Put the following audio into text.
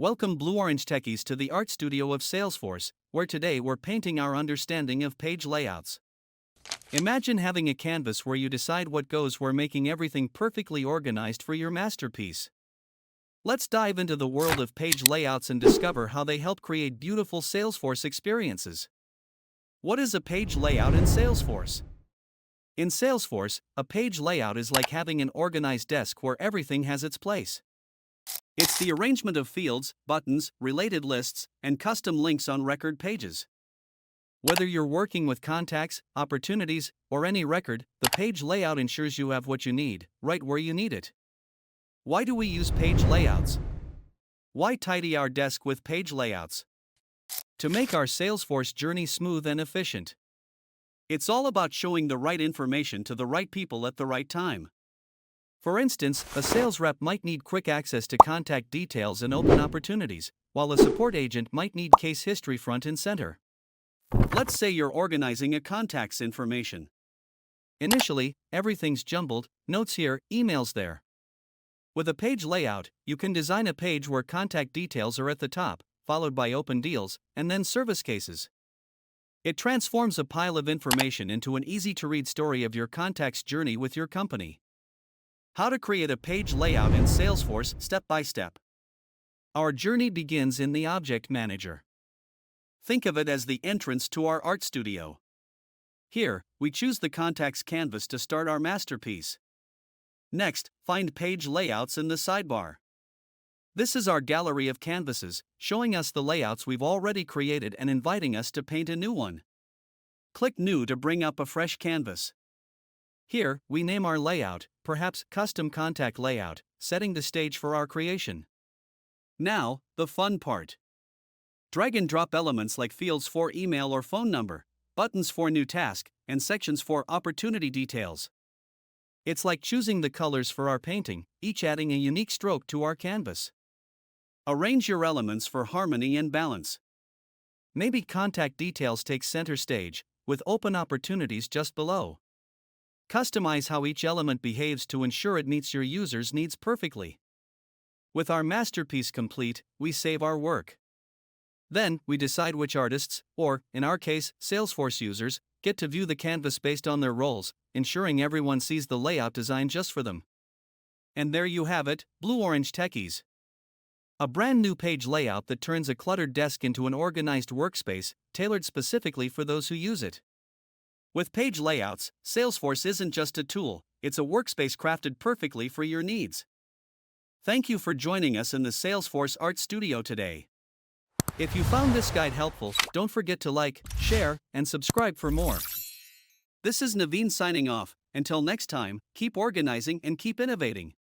Welcome Blue Orange Techies to the art studio of Salesforce, where today we're painting our understanding of page layouts. Imagine having a canvas where you decide what goes where, making everything perfectly organized for your masterpiece. Let's dive into the world of page layouts and discover how they help create beautiful Salesforce experiences. What is a page layout in Salesforce? In Salesforce, a page layout is like having an organized desk where everything has its place. It's the arrangement of fields, buttons, related lists, and custom links on record pages. Whether you're working with contacts, opportunities, or any record, the page layout ensures you have what you need, right where you need it. Why do we use page layouts? Why tidy our desk with page layouts? To make our Salesforce journey smooth and efficient. It's all about showing the right information to the right people at the right time. For instance, a sales rep might need quick access to contact details and open opportunities, while a support agent might need case history front and center. Let's say you're organizing a contact's information. Initially, everything's jumbled, notes here, emails there. With a page layout, you can design a page where contact details are at the top, followed by open deals, and then service cases. It transforms a pile of information into an easy-to-read story of your contact's journey with your company. How to create a page layout in Salesforce step by step. Our journey begins in the Object Manager. Think of it as the entrance to our art studio. Here, we choose the contact's canvas to start our masterpiece. Next, find Page Layouts in the sidebar. This is our gallery of canvases, showing us the layouts we've already created and inviting us to paint a new one. Click New to bring up a fresh canvas. Here, we name our layout, perhaps Custom Contact Layout, setting the stage for our creation. Now, the fun part. Drag and drop elements like fields for email or phone number, buttons for new task, and sections for opportunity details. It's like choosing the colors for our painting, each adding a unique stroke to our canvas. Arrange your elements for harmony and balance. Maybe contact details take center stage, with open opportunities just below. Customize how each element behaves to ensure it meets your user's needs perfectly. With our masterpiece complete, we save our work. Then, we decide which artists, or, in our case, Salesforce users, get to view the canvas based on their roles, ensuring everyone sees the layout designed just for them. And there you have it, Blue Orange Techies. A brand new page layout that turns a cluttered desk into an organized workspace, tailored specifically for those who use it. With page layouts, Salesforce isn't just a tool, it's a workspace crafted perfectly for your needs. Thank you for joining us in the Salesforce Art Studio today. If you found this guide helpful, don't forget to like, share, and subscribe for more. This is Naveen signing off. Until next time, keep organizing and keep innovating.